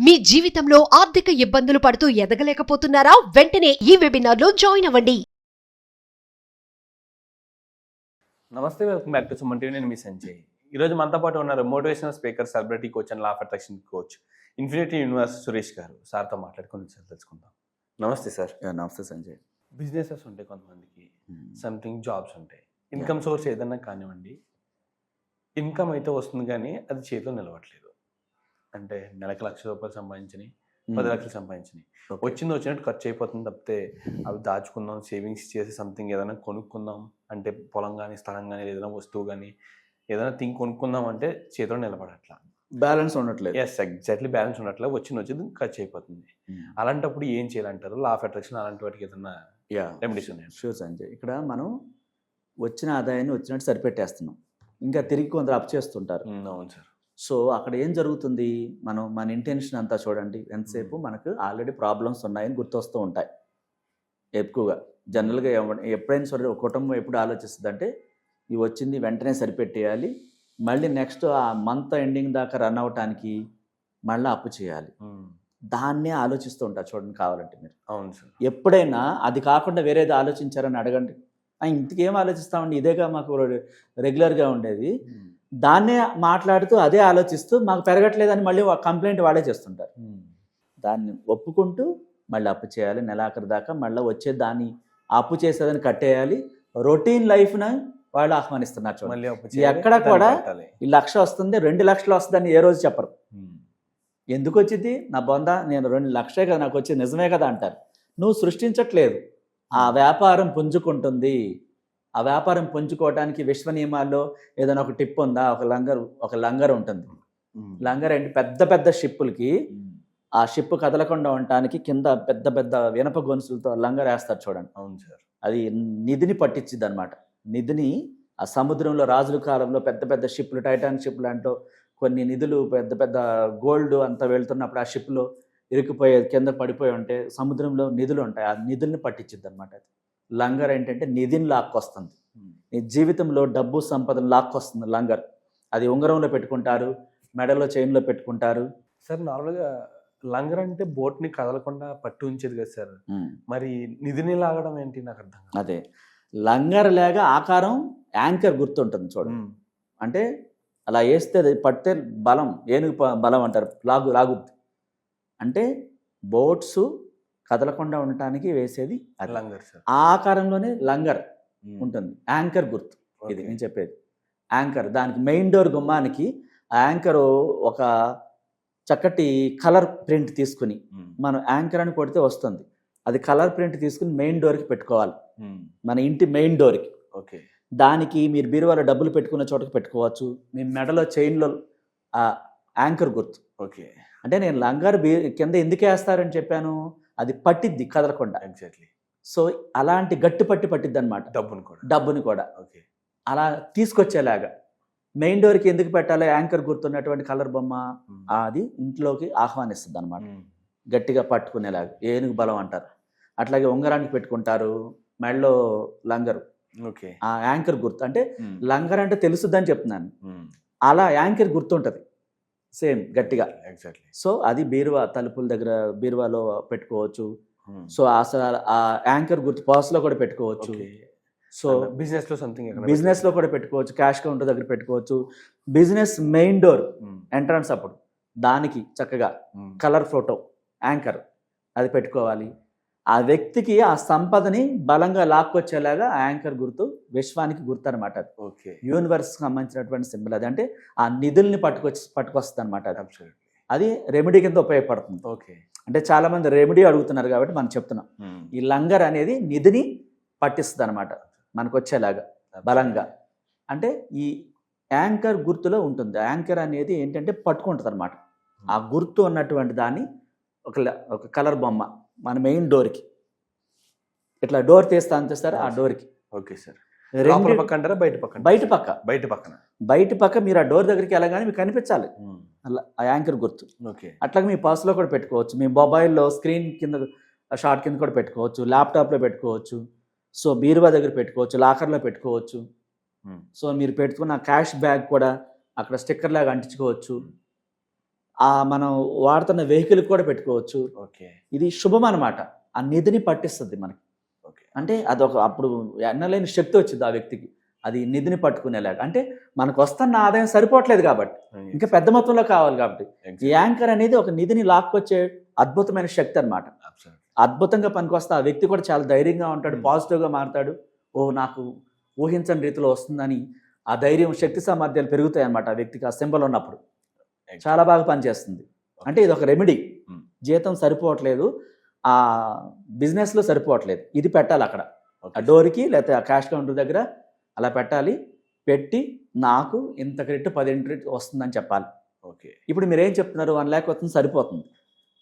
మీ జీవితంలో ఆర్థిక ఇబ్బందులు పడుతూ ఎదగలేకపోతున్నారా? వెంటనే ఈ వెబినార్లో జాయిన్ అవ్వండి. నమస్తే, welcome back to Suman TV. నేను మీ సంజయ్. ఈరోజు మనతో పాటు ఉన్నారు motivational speaker, celebrity coach and law of attraction coach, infinity universe Suresh గారు. సార్తో మాట్లాడుకుని తెలుసుకుందాం. నమస్తే సార్. నమస్తే సంజయ్. బిజినెసెస్ ఉంటాయి కొంతమందికి, సంథింగ్ జాబ్స్ ఉంటాయి, ఇన్కమ్ సోర్స్ ఏదన్నా కానివ్వండి, ఇన్కమ్ అయితే వస్తుంది కానీ అది చేతిలో నిలవట్లేదు. అంటే నెలకు ₹1,00,000 సంపాదించినాయి, 10 లక్షలు సంపాదించినాయి, వచ్చినట్టు ఖర్చు అయిపోతుంది తప్పితే అవి దాచుకుందాం, సేవింగ్స్ చేసి సంథింగ్ ఏదైనా కొనుక్కుందాం అంటే పొలం కానీ స్థలం కానీ ఏదైనా వస్తువు కానీ ఏదైనా థింగ్ కొనుక్కుందాం అంటే చేతిలో నిలబడట్లా, బ్యాలెన్స్ ఉండట్లేదు. ఎస్, ఎగ్జాక్ట్లీ బ్యాలెన్స్ ఉండట్లేదు, వచ్చేది ఖర్చు అయిపోతుంది. అలాంటప్పుడు ఏం చేయాలంటారు? లా ఆఫ్ అట్రాక్షన్ అలాంటి వాటికి ఏదైనా రెమెడీస్ ఉన్నాయి? షూర్ సంజయ్. ఇక్కడ మనం వచ్చిన ఆదాయాన్ని వచ్చినట్టు సరిపెట్టేస్తున్నాం, ఇంకా తిరిగి కొందరు అప్ చేస్తుంటారు. అవును సార్. సో అక్కడ ఏం జరుగుతుంది, మన ఇంటెన్షన్ అంతా చూడండి, ఎంతసేపు మనకు ఆల్రెడీ ప్రాబ్లమ్స్ ఉన్నాయని గుర్తొస్తూ ఉంటాయి. ఎక్కువగా జనరల్గా ఎప్పుడైనా సరే ఒక కుటుంబం ఎప్పుడు ఆలోచిస్తుంది అంటే ఇవి వచ్చింది వెంటనే సరిపెట్టేయాలి, మళ్ళీ నెక్స్ట్ ఆ మంత్ ఎండింగ్ దాకా రన్ అవటానికి మళ్ళీ అప్పు చేయాలి, దాన్నే ఆలోచిస్తూ ఉంటారు. చూడండి, కావాలంటే మీరు అవును సార్, ఎప్పుడైనా అది కాకుండా వేరేది ఆలోచించారని అడగండి. ఇంతకేం ఆలోచిస్తామండి, ఇదేగా మాకు రెగ్యులర్గా ఉండేది, దాన్నే మాట్లాడుతూ అదే ఆలోచిస్తూ మాకు పెరగట్లేదని మళ్ళీ కంప్లైంట్ వాళ్ళే చేస్తుంటారు. దాన్ని ఒప్పుకుంటూ మళ్ళీ అప్పు చేయాలి, నెలాఖరు దాకా మళ్ళీ వచ్చే దాన్ని అప్పు చేసేదని కట్టేయాలి. రొటీన్ లైఫ్ని వాళ్ళు ఆహ్వానిస్తున్నారు. చూడండి, ఎక్కడ కూడా ఈ 1,00,000 వస్తుంది, 2,00,000 వస్తుందని ఏ రోజు చెప్పరు. ఎందుకు వచ్చింది నా బొంద, నేను 2,00,000 కదా నాకు వచ్చేది, నిజమే కదా అంటారు. నువ్వు సృష్టించట్లేదు, ఆ వ్యాపారం పుంజుకుంటుంది. ఆ వ్యాపారం పుంజుకోవడానికి విశ్వ నియమాల్లో ఏదైనా ఒక టిప్ ఉందా? ఒక లంగర్ ఉంటుంది. లంగర్ ఏంటి, పెద్ద పెద్ద షిప్పులకి ఆ షిప్ కదలకుండా ఉండటానికి కింద పెద్ద పెద్ద వినప గొలుసులతో లంగర్ వేస్తారు చూడండి. అవును సార్. అది నిధిని పట్టించిద్ది అనమాట. నిధిని ఆ సముద్రంలో రాజుల కాలంలో పెద్ద పెద్ద షిప్లు, టైటానిక్ షిప్ లాంటి కొన్ని నిధులు పెద్ద పెద్ద గోల్డ్ అంతా వెళ్తున్నప్పుడు ఆ షిప్లో ఇరుక్కుపోయే కింద పడిపోయి ఉంటే సముద్రంలో నిధులు ఉంటాయి, ఆ నిధుల్ని పట్టించిద్ది అనమాట. అది లంగర్ ఏంటంటే నిధిని లాక్కొస్తుంది, నీ జీవితంలో డబ్బు సంపదను లాక్కొస్తుంది లంగర్. అది ఉంగరంలో పెట్టుకుంటారు, మెడలో చైన్లో పెట్టుకుంటారు. సార్, నార్మల్గా లంగర్ అంటే బోట్ని కదలకుండా పట్టు ఉంచేది కదా సార్, మరి నిధిని లాగడం ఏంటి నాకు అర్థం కాదు. అదే లంగర్ లేక ఆకారం యాంకర్ గుర్తుంటుంది చూడండి. అంటే అలా వేస్తే అది పడితే బలం, ఏనుగు బలం అంటారు, లాగుద్ది. అంటే బోట్స్ కదలకుండా ఉండటానికి వేసేది అది లంగర్ సార్. ఆ ఆకారంలోనే లంగర్ ఉంటుంది, యాంకర్ గుర్తు. ఇది నేను చెప్పేది యాంకర్. దానికి మెయిన్ డోర్ గుమ్మానికి ఆ యాంకర్ ఒక చక్కటి కలర్ ప్రింట్ తీసుకుని మనం యాంకర్ అని కొడితే వస్తుంది. అది కలర్ ప్రింట్ తీసుకుని మెయిన్ డోర్కి పెట్టుకోవాలి, మన ఇంటి మెయిన్ డోర్కి. ఓకే. దానికి మీరు బీరువాలో డబ్బులు పెట్టుకున్న చోటకి పెట్టుకోవచ్చు. మీ మెడలో చైన్లో ఆ యాంకర్ గుర్తు. ఓకే. అంటే నేను లంగర్ కింద ఎందుకు వేస్తారని చెప్పాను, అది పట్టిద్ది కదలకుండా. ఎగ్జాక్ట్లీ. సో అలాంటి గట్టి పట్టిద్ది అనమాట డబ్బుని కూడా. ఓకే. అలా తీసుకొచ్చేలాగా మెయిన్ డోర్కి ఎందుకు పెట్టాలి, యాంకర్ గుర్తున్నటువంటి కలర్ బొమ్మ అది ఇంట్లోకి ఆహ్వానిస్తుంది అనమాట, గట్టిగా పట్టుకునేలాగా. ఏనుగు బలం అంటారు. అట్లాగే ఉంగరానికి పెట్టుకుంటారు, మెడలో లంగరు. ఓకే. ఆ యాంకర్ గుర్తు అంటే లంగర్ అంటే తెలుసుద్దని చెప్తున్నాను. అలా యాంకర్ గుర్తుంటుంది సేమ్ గట్టిగా. ఎగ్జాక్ట్లీ. సో అది బీరువా తలుపుల దగ్గర బీరువాలో పెట్టుకోవచ్చు. సో అసలు ఆ యాంకర్ గుర్తు పర్స్లో కూడా పెట్టుకోవచ్చు. సో బిజినెస్లో కూడా పెట్టుకోవచ్చు, క్యాష్ కౌంటర్ దగ్గర పెట్టుకోవచ్చు. బిజినెస్ మెయిన్ డోర్ ఎంట్రన్స్ అప్పుడు దానికి చక్కగా కలర్ ఫోటో యాంకర్ అది పెట్టుకోవాలి. ఆ వ్యక్తికి ఆ సంపదని బలంగా లాక్కొచ్చేలాగా ఆ యాంకర్ గుర్తు విశ్వానికి గుర్తు అనమాట. అది ఓకే. యూనివర్స్కి సంబంధించినటువంటి సింబల్. అది అంటే ఆ నిధుల్ని పట్టుకొస్తుంది అనమాట. అది రెమెడీ కింద ఉపయోగపడుతుంది. ఓకే. అంటే చాలా మంది రెమెడీ అడుగుతున్నారు కాబట్టి మనం చెప్తున్నాం. ఈ లంగర్ అనేది నిధిని పట్టిస్తుంది అనమాట మనకు వచ్చేలాగా బలంగా. అంటే ఈ యాంకర్ గుర్తులో ఉంటుంది. యాంకర్ అనేది ఏంటంటే పట్టుకుంటుంది అనమాట. ఆ గుర్తు ఉన్నటువంటి దాన్ని ఒక కలర్ బొమ్మ మన మెయిన్ డోర్కి ఇట్లా డోర్ తీస్తారు ఆ డోర్కి. Okay sir. బయట పక్క మీరు ఆ డోర్ దగ్గరికి వెళ్ళగానే మీకు కనిపించాలి ఆ యాంకర్ గుర్తు. ఓకే. అట్లాగే మీ పర్సులో కూడా పెట్టుకోవచ్చు, మీ మొబైల్లో స్క్రీన్ కింద షార్ట్ కింద కూడా పెట్టుకోవచ్చు, ల్యాప్టాప్లో పెట్టుకోవచ్చు, సో బీరువా దగ్గర పెట్టుకోవచ్చు, లాకర్లో పెట్టుకోవచ్చు. సో మీరు పెట్టుకున్న క్యాష్ బ్యాగ్ కూడా అక్కడ స్టిక్కర్ లాగా అంటించుకోవచ్చు. మనం వాడుతున్న వెహికల్ కూడా పెట్టుకోవచ్చు. ఓకే. ఇది శుభం అనమాట. ఆ నిధిని పట్టిస్తుంది మనకి. ఓకే. అంటే అదొక అప్పుడు ఎన్నలేని శక్తి వచ్చింది ఆ వ్యక్తికి, అది నిధిని పట్టుకునేలాగా. అంటే మనకు వస్తున్న ఆదాయం సరిపోవట్లేదు కాబట్టి, ఇంకా పెద్ద మొత్తంలో కావాలి కాబట్టి, ఈ యాంకర్ అనేది ఒక నిధిని లాక్కొచ్చే అద్భుతమైన శక్తి అనమాట. అద్భుతంగా పనికొస్తే ఆ వ్యక్తి కూడా చాలా ధైర్యంగా ఉంటాడు, పాజిటివ్గా మారుతాడు. నాకు ఊహించని రీతిలో వస్తుందని ఆ ధైర్యం, శక్తి సామర్థ్యాలు పెరుగుతాయి అన్నమాట ఆ వ్యక్తికి ఆ సింబల్ ఉన్నప్పుడు. చాలా బాగా పనిచేస్తుంది. అంటే ఇది ఒక రెమెడీ. జీతం సరిపోవట్లేదు, ఆ బిజినెస్లో సరిపోవట్లేదు, ఇది పెట్టాలి అక్కడ ఆ డోర్కి లేకపోతే ఆ క్యాష్ కౌంటర్ దగ్గర అలా పెట్టాలి. పెట్టి నాకు ఇంత రెట్టు 10 రెట్టు వస్తుందని చెప్పాలి. ఓకే. ఇప్పుడు మీరు ఏం చెప్తున్నారు, 1 lakh వస్తుంది సరిపోతుంది,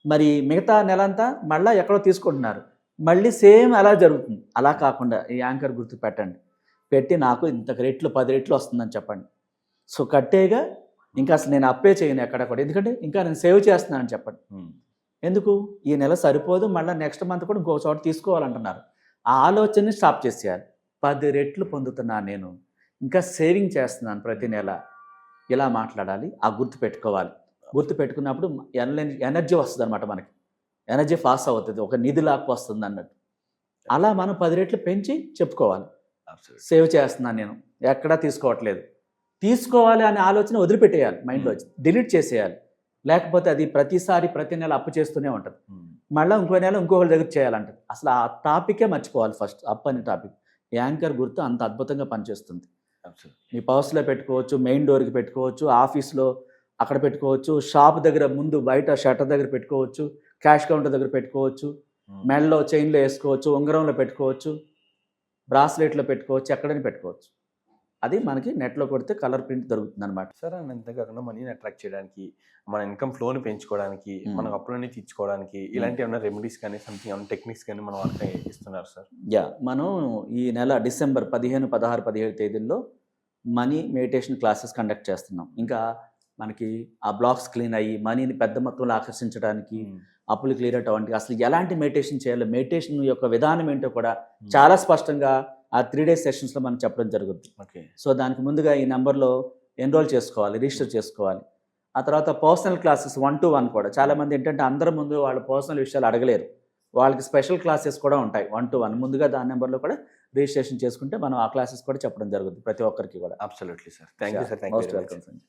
మరి మిగతా నెల అంతా మళ్ళీ ఎక్కడో తీసుకుంటున్నారు, మళ్ళీ సేమ్ అలా జరుగుతుంది. అలా కాకుండా ఈ యాంకర్ గుర్తు పెట్టండి, పెట్టి నాకు ఇంత రెట్లు 10 రెట్లు వస్తుందని చెప్పండి. సో కట్టేగా ఇంకా అసలు నేను అప్పే చేయను ఎక్కడ కూడా, ఎందుకంటే ఇంకా నేను సేవ్ చేస్తున్నానని చెప్పండి. ఎందుకు, ఈ నెల సరిపోదు, మళ్ళీ నెక్స్ట్ మంత్ కూడా ఇంకో చోట తీసుకోవాలంటున్నారు. ఆ ఆలోచనని స్టాప్ చేసేయాలి. 10 రెట్లు పొందుతున్నాను నేను, ఇంకా సేవింగ్ చేస్తున్నాను ప్రతి నెల, ఇలా మాట్లాడాలి. ఆ గుర్తు పెట్టుకోవాలి. గుర్తు పెట్టుకున్నప్పుడు ఎనర్జీ వస్తుంది అనమాట, మనకి ఎనర్జీ ఫాస్ట్ అవుతుంది, ఒక నిధి లాక్కు వస్తుంది అన్నట్టు. అలా మనం 10 రెట్లు పెంచి చెప్పుకోవాలి. సేవ్ చేస్తున్నాను నేను, ఎక్కడా తీసుకోవట్లేదు. తీసుకోవాలి అనే ఆలోచన వదిలిపెట్టేయాలి, మైండ్లో డిలీట్ చేసేయాలి. లేకపోతే అది ప్రతిసారి ప్రతి నెల అప్పు చేస్తూనే ఉంటుంది. మళ్ళీ ఇంకో నెల ఇంకొకరి దగ్గర చేయాలంటది. అసలు ఆ టాపికే మర్చిపోవాలి ఫస్ట్, అప్పు అనే టాపిక్. యాంకర్ గుర్తు అంత అద్భుతంగా పనిచేస్తుంది. మీ పర్స్లో పెట్టుకోవచ్చు, మెయిన్ డోర్కి పెట్టుకోవచ్చు, ఆఫీస్లో అక్కడ పెట్టుకోవచ్చు, షాప్ దగ్గర ముందు బయట షట్టర్ దగ్గర పెట్టుకోవచ్చు, క్యాష్ కౌంటర్ దగ్గర పెట్టుకోవచ్చు, మెడలో చైన్లో వేసుకోవచ్చు, ఉంగరంలో పెట్టుకోవచ్చు, బ్రాస్లెట్లో పెట్టుకోవచ్చు, ఎక్కడైనా పెట్టుకోవచ్చు. అది మనకి నెట్లో కొడితే కలర్ ప్రింట్ దొరుకుతుంది అనమాట. సార్ అండ్ అంతేకాకుండా మనీని అట్రాక్ట్ చేయడానికి, మన ఇన్కమ్ ఫ్లోని పెంచుకోవడానికి, మనకు అప్పులన్నీ తీర్చుకోవడానికి ఇలాంటి ఏమైనా రెమెడీస్ కానీ సంథింగ్ ఏమైనా టెక్నిక్స్ కానీ మన వాళ్ళకి ఇస్తున్నారు సార్? మనం ఈ నెల డిసెంబర్ 15, 16, 17 తేదీల్లో మనీ మెడిటేషన్ క్లాసెస్ కండక్ట్ చేస్తున్నాం. ఇంకా మనకి ఆ బ్లాక్స్ క్లీన్ అయ్యి మనీని పెద్ద మొత్తంలో ఆకర్షించడానికి, అప్పులు క్లియర్ అవడానికి, అసలు ఎలాంటి మెడిటేషన్ చేయాలో, మెడిటేషన్ యొక్క విధానం ఏంటో కూడా చాలా స్పష్టంగా ఆ 3 days సెషన్స్లో మనం చెప్పడం జరుగుతుంది. ఓకే. సో దానికి ముందుగా ఈ నెంబర్లో ఎన్రోల్ చేసుకోవాలి, రిజిస్టర్ చేసుకోవాలి. ఆ తర్వాత పర్సనల్ క్లాసెస్ 1-to-1 కూడా. చాలామంది ఏంటంటే అందరి ముందు వాళ్ళ పర్సనల్ విషయాలు అడగలేరు, వాళ్ళకి స్పెషల్ క్లాసెస్ కూడా ఉంటాయి 1-to-1. ముందుగా దాని నెంబర్లో కూడా రిజిస్ట్రేషన్ చేసుకుంటే మనం ఆ క్లాసెస్ కూడా చెప్పడం జరుగుతుంది ప్రతి ఒక్కరికి కూడా. Absolutely sir. Thank you sir. Thank you. Welcome.